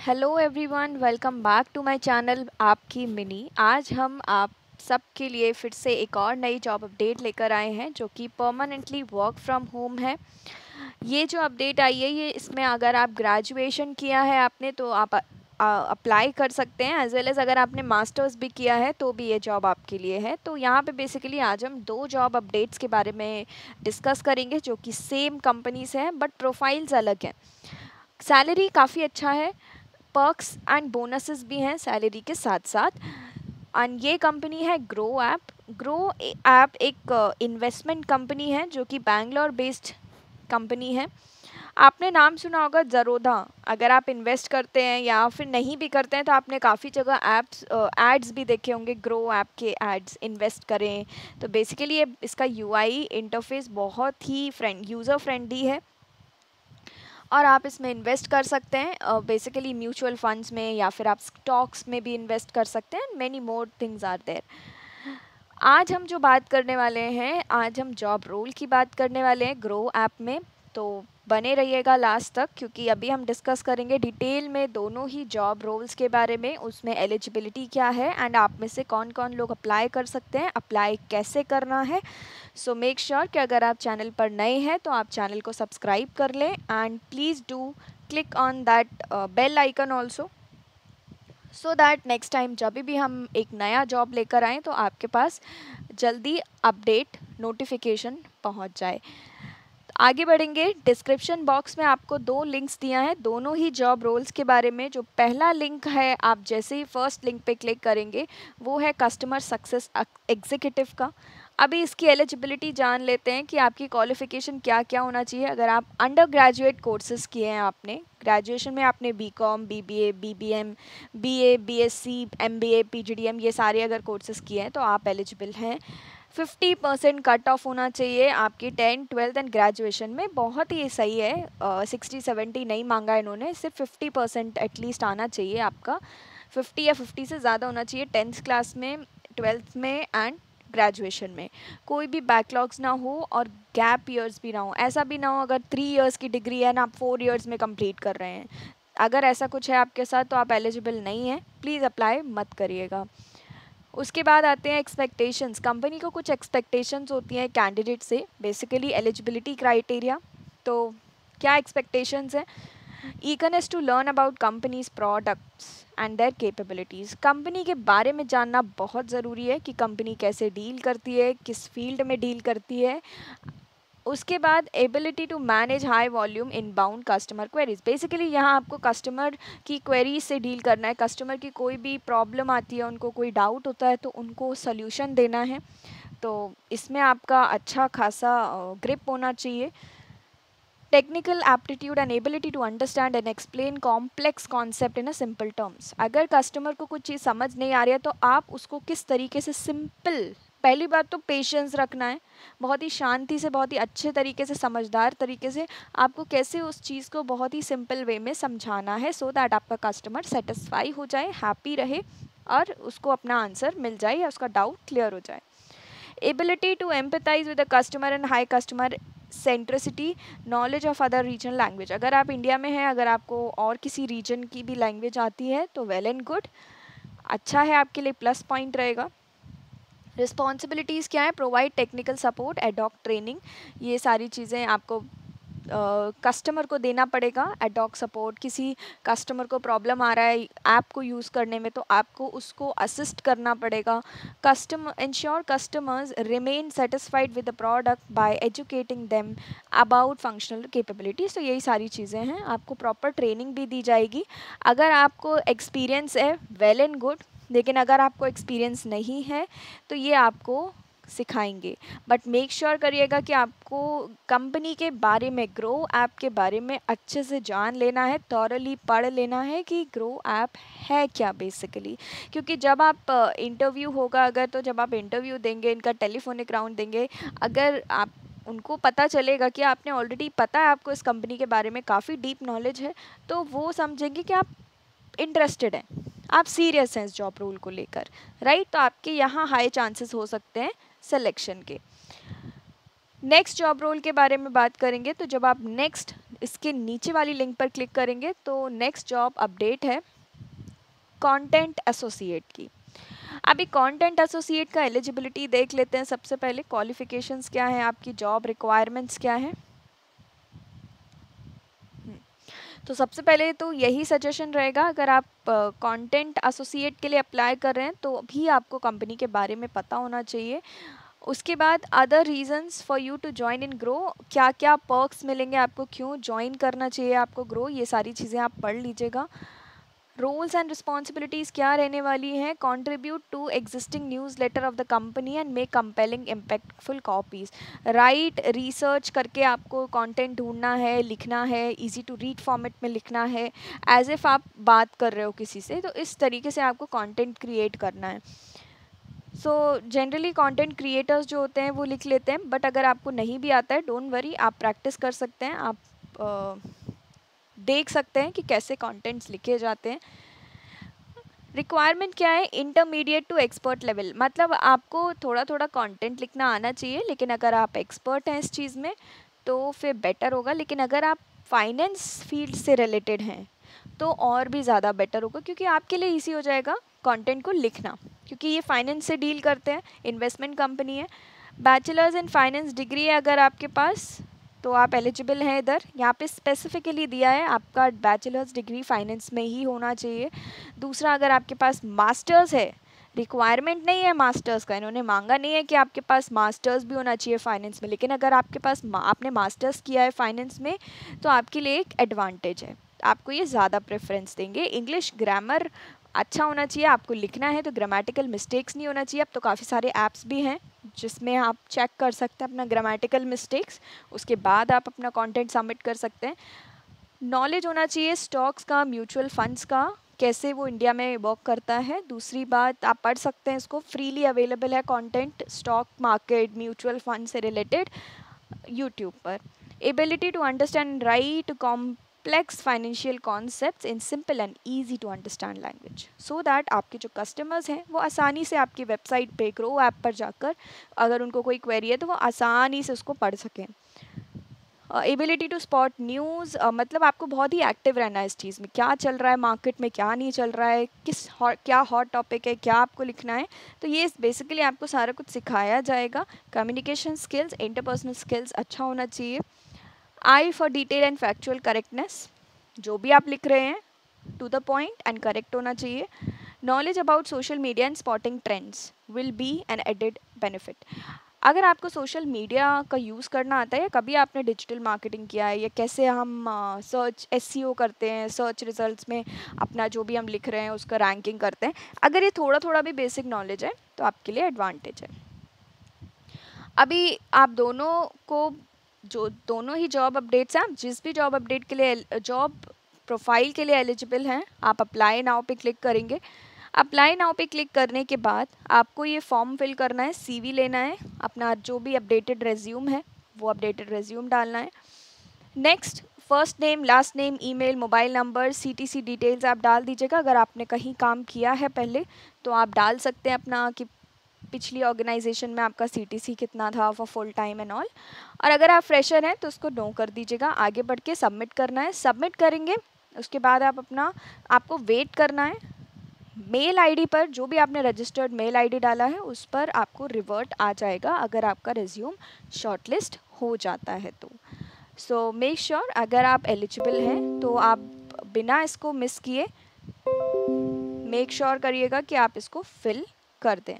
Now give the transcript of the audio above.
Hello everyone, welcome back to my channel आपकी मिनी। आज हम आप सबके लिए फिर से एक और नई जॉब अपडेट लेकर आए हैं जो कि परमानेंटली वर्क फ्रॉम होम है। ये जो अपडेट आई है ये इसमें अगर आप ग्रेजुएशन किया है आपने तो आप अप्लाई कर सकते हैं, एज वेल एज़ अगर आपने मास्टर्स भी किया है तो भी ये जॉब आपके लिए है। तो यहाँ पे बेसिकली आज हम दो जॉब अपडेट्स के बारे में डिस्कस करेंगे जो कि सेम कंपनी से हैं बट प्रोफाइल्स अलग हैं। सैलरी काफ़ी अच्छा है, पर्क्स एंड बोनसेस भी हैं सैलरी के साथ साथ। एंड ये कंपनी है ग्रो ऐप। ग्रो ऐप एक इन्वेस्टमेंट कंपनी है जो कि बैंगलोर बेस्ड कंपनी है। आपने नाम सुना होगा ज़रोधा। अगर आप इन्वेस्ट करते हैं या फिर नहीं भी करते हैं तो आपने काफ़ी जगह एप्स एड्स भी देखे होंगे, ग्रो ऐप के एड्स, इन्वेस्ट करें। तो बेसिकली ये इसका यूआई इंटरफेस बहुत ही यूज़र फ्रेंडली है और आप इसमें इन्वेस्ट कर सकते हैं बेसिकली म्यूचुअल फंड्स में या फिर आप स्टॉक्स में भी इन्वेस्ट कर सकते हैं। Many more things are there. आज हम जो बात करने वाले हैं, आज हम जॉब रोल की बात करने वाले हैं ग्रो ऐप में। तो बने रहिएगा लास्ट तक क्योंकि अभी हम डिस्कस करेंगे डिटेल में दोनों ही जॉब रोल्स के बारे में, उसमें एलिजिबिलिटी क्या है एंड आप में से कौन कौन लोग अप्लाई कर सकते हैं, अप्लाई कैसे करना है। सो मेक श्योर कि अगर आप चैनल पर नए हैं तो आप चैनल को सब्सक्राइब कर लें and please do click on that bell icon also, so that next time जब भी हम एक नया जॉब लेकर आएँ तो आपके पास जल्दी अपडेट नोटिफिकेशन पहुंच जाए। आगे बढ़ेंगे। डिस्क्रिप्शन बॉक्स में आपको दो लिंक्स दिया है दोनों ही जॉब रोल्स के बारे में। जो पहला लिंक है, आप जैसे ही फर्स्ट लिंक पे क्लिक करेंगे वो है कस्टमर सक्सेस एग्जीक्यूटिव का। अभी इसकी एलिजिबिलिटी जान लेते हैं कि आपकी क्वालिफ़िकेशन क्या क्या होना चाहिए। अगर आप अंडर ग्रेजुएट कोर्सेज़ किए हैं, आपने ग्रेजुएशन में आपने BCom, BBA, BBM, BA, BSc, MBA, PGDM ये सारे अगर कोर्सेज़ किए हैं तो आप एलिजिबल हैं। 50% कट ऑफ होना चाहिए आपकी 10th 12th एंड ग्रेजुएशन में। बहुत ही सही है। 60-70 नहीं मांगा इन्होंने, सिर्फ 50% एटलीस्ट आना चाहिए आपका। 50 या 50 से ज़्यादा होना चाहिए 10th क्लास में, 12th में एंड ग्रेजुएशन में। कोई भी बैकलॉग्स ना हो और गैप ईयर्स भी ना हो। ऐसा भी ना हो अगर 3 इयर्स की डिग्री है ना, आप 4 इयर्स में कंप्लीट कर रहे हैं। अगर ऐसा कुछ है आपके साथ तो आप एलिजिबल नहीं हैं, प्लीज़ अप्लाई मत करिएगा। उसके बाद आते हैं एक्सपेक्टेशंस। कंपनी को कुछ एक्सपेक्टेशंस होती हैं कैंडिडेट से, बेसिकली एलिजिबिलिटी क्राइटेरिया। तो क्या एक्सपेक्टेशंस हैं? Eagerness to learn about companies products and their capabilities. Company के बारे में जानना बहुत ज़रूरी है कि कंपनी कैसे डील करती है, किस फील्ड में डील करती है। उसके बाद ability to manage high volume inbound customer queries. Basically यहाँ आपको कस्टमर की क्वेरीज से डील करना है। कस्टमर की कोई भी प्रॉब्लम आती है, उनको कोई डाउट होता है तो उनको सोल्यूशन देना है। तो इसमें आपका अच्छा खासा ग्रिप होना चाहिए। Technical aptitude and ability to understand and explain complex concept in a simple terms. अगर कस्टमर को कुछ चीज़ समझ नहीं आ रही है तो आप उसको किस तरीके से सिंपल, पहली बात तो पेशेंस रखना है, बहुत ही शांति से, बहुत ही अच्छे तरीके से, समझदार तरीके से आपको कैसे उस चीज़ को बहुत ही सिंपल वे में समझाना है सो दैट आपका कस्टमर सेटिस्फाई हो जाए, हैप्पी रहे और उसको अपना आंसर मिल जाए या उसका डाउट क्लियर हो जाए। Ability to empathize with the customer and high customer centricity, knowledge of other regional language. अगर आप इंडिया में हैं, अगर आपको और किसी रीजन की भी लैंग्वेज आती है तो वेल एंड गुड, अच्छा है, आपके लिए प्लस पॉइंट रहेगा। रिस्पॉन्सिबिलिटीज़ क्या है? Provide technical support, ad hoc training. ये सारी चीज़ें आपको कस्टमर को देना पड़ेगा। एडॉक सपोर्ट, किसी कस्टमर को प्रॉब्लम आ रहा है ऐप को यूज़ करने में तो आपको उसको असिस्ट करना पड़ेगा। Ensure customers remain satisfied with the product by educating them about functional capabilities. तो यही सारी चीज़ें हैं, आपको प्रॉपर ट्रेनिंग भी दी जाएगी। अगर आपको एक्सपीरियंस है वेल एंड गुड, लेकिन अगर आपको एक्सपीरियंस नहीं है तो ये आपको सिखाएंगे। बट मेक श्योर करिएगा कि आपको कंपनी के बारे में, ग्रो ऐप के बारे में अच्छे से जान लेना है, थॉरली पढ़ लेना है कि ग्रो ऐप है क्या बेसिकली। क्योंकि जब आप इंटरव्यू होगा, अगर तो जब आप इंटरव्यू देंगे, इनका टेलीफोनिक राउंड देंगे, अगर आप उनको पता चलेगा कि आपने ऑलरेडी, पता है आपको इस कंपनी के बारे में काफ़ी डीप नॉलेज है, तो वो समझेंगे कि आप इंटरेस्टेड हैं, आप सीरियस हैं इस जॉब रोल को लेकर, राइट। तो आपके यहाँ हाई चांसेस हो सकते हैं सिलेक्शन के। नेक्स्ट जॉब रोल के बारे में बात करेंगे तो जब आप नेक्स्ट इसके नीचे वाली लिंक पर क्लिक करेंगे तो नेक्स्ट जॉब अपडेट है कंटेंट एसोसिएट की। अभी कंटेंट एसोसिएट का एलिजिबिलिटी देख लेते हैं। सबसे पहले क्वालिफिकेशंस क्या है, आपकी जॉब रिक्वायरमेंट्स क्या है। तो सबसे पहले तो यही सजेशन रहेगा, अगर आप कंटेंट एसोसिएट के लिए अप्लाई कर रहे हैं तो भी आपको कंपनी के बारे में पता होना चाहिए। उसके बाद other reasons for you to join in Groww, क्या क्या पर्क्स मिलेंगे आपको, क्यों ज्वाइन करना चाहिए आपको ग्रो, ये सारी चीज़ें आप पढ़ लीजिएगा। रोल्स एंड रिस्पॉन्सिबिलिटीज़ क्या रहने वाली हैं, contribute to existing newsletter of the company and make compelling impactful copies. Right research करके आपको कंटेंट ढूंढना है, लिखना है, इजी टू रीड फॉर्मेट में लिखना है, एज इफ़ आप बात कर रहे हो किसी से, तो इस तरीके से आपको कंटेंट क्रिएट करना है। सो जनरली कंटेंट क्रिएटर्स जो होते हैं वो लिख लेते हैं, बट अगर आपको नहीं भी आता है डोंट वरी, आप प्रैक्टिस कर सकते हैं, आप देख सकते हैं कि कैसे कंटेंट्स लिखे जाते हैं। रिक्वायरमेंट क्या है, इंटरमीडिएट टू एक्सपर्ट लेवल, मतलब आपको थोड़ा थोड़ा कंटेंट लिखना आना चाहिए, लेकिन अगर आप एक्सपर्ट हैं इस चीज़ में तो फिर बेटर होगा। लेकिन अगर आप फाइनेंस फील्ड से रिलेटेड हैं तो और भी ज़्यादा बेटर होगा, क्योंकि आपके लिए ईजी हो जाएगा कंटेंट को लिखना, क्योंकि ये फाइनेंस से डील करते हैं, इन्वेस्टमेंट कंपनी है। बैचलर्स इन फाइनेंस डिग्री है अगर आपके पास तो आप एलिजिबल हैं इधर। यहाँ पे स्पेसिफिकली दिया है आपका बैचलर्स डिग्री फाइनेंस में ही होना चाहिए। दूसरा, अगर आपके पास मास्टर्स है, रिक्वायरमेंट नहीं है मास्टर्स का, इन्होंने मांगा नहीं है कि आपके पास मास्टर्स भी होना चाहिए फाइनेंस में, लेकिन अगर आपके पास आपने मास्टर्स किया है फाइनेंस में तो आपके लिए एक एडवांटेज है, आपको ये ज़्यादा प्रेफरेंस देंगे। इंग्लिश ग्रामर अच्छा होना चाहिए, आपको लिखना है तो ग्रामेटिकल मिस्टेक्स नहीं होना चाहिए। अब तो काफ़ी सारे ऐप्स भी हैं जिसमें आप चेक कर सकते हैं अपना ग्रामेटिकल मिस्टेक्स, उसके बाद आप अपना कंटेंट सबमिट कर सकते हैं। नॉलेज होना चाहिए स्टॉक्स का, म्यूचुअल फंड्स का, कैसे वो इंडिया में वर्क करता है। दूसरी बात, आप पढ़ सकते हैं इसको, फ्रीली अवेलेबल है content stock market mutual fund से रिलेटेड यूट्यूब पर। Ability to understand and write complex financial concepts in simple and easy to understand language, so that आपके जो कस्टमर्स हैं वो आसानी से आपकी वेबसाइट पे ग्रो ऐप पर जाकर अगर उनको कोई क्वेरी है तो वो आसानी से उसको पढ़ सकें। एबिलिटी टू स्पॉट न्यूज़, मतलब आपको बहुत ही एक्टिव रहना है इस चीज़ में, क्या चल रहा है मार्केट में, क्या नहीं चल रहा है, क्या हॉट टॉपिक है, क्या आपको लिखना है, तो ये बेसिकली आपको सारा कुछ सिखाया जाएगा। कम्युनिकेशन स्किल्स, इंटरपर्सनल स्किल्स अच्छा होना चाहिए। Eye for detail and factual correctness, जो भी आप लिख रहे हैं to the point and correct होना चाहिए। Knowledge about social media and spotting trends will be an added benefit. अगर आपको सोशल मीडिया का यूज़ करना आता है, या कभी आपने डिजिटल मार्केटिंग किया है, या कैसे हम सर्च एसईओ करते हैं, सर्च रिजल्ट्स में अपना जो भी हम लिख रहे हैं उसका रैंकिंग करते हैं, अगर ये थोड़ा थोड़ा भी बेसिक नॉलेज है तो आपके लिए एडवांटेज है। अभी आप दोनों को जो दोनों ही जॉब अपडेट्स हैं, आप जिस भी जॉब अपडेट के लिए जॉब प्रोफाइल के लिए एलिजिबल हैं, आप अप्लाई नाउ पे क्लिक करेंगे। अप्लाई नाउ पे क्लिक करने के बाद आपको ये फॉर्म फिल करना है, सीवी लेना है, अपना जो भी अपडेटेड रेज्यूम है वो अपडेटेड रेज्यूम डालना है। Next, first name, last name, email, mobile number, CTC details आप डाल दीजिएगा। अगर आपने कहीं काम किया है पहले तो आप डाल सकते हैं अपना कि पिछली ऑर्गेनाइजेशन में आपका सीटीसी कितना था for full time and all. और अगर आप फ्रेशर हैं तो उसको नो कर दीजिएगा। आगे बढ़ के सबमिट करना है, सबमिट करेंगे उसके बाद आपको वेट करना है। मेल आईडी पर जो भी आपने रजिस्टर्ड मेल आईडी डाला है उस पर आपको रिवर्ट आ जाएगा अगर आपका रिज्यूम शॉर्टलिस्ट हो जाता है तो। सो मेक श्योर अगर आप एलिजिबल हैं तो आप बिना इसको मिस किए मेक श्योर करिएगा कि आप इसको फिल कर दें।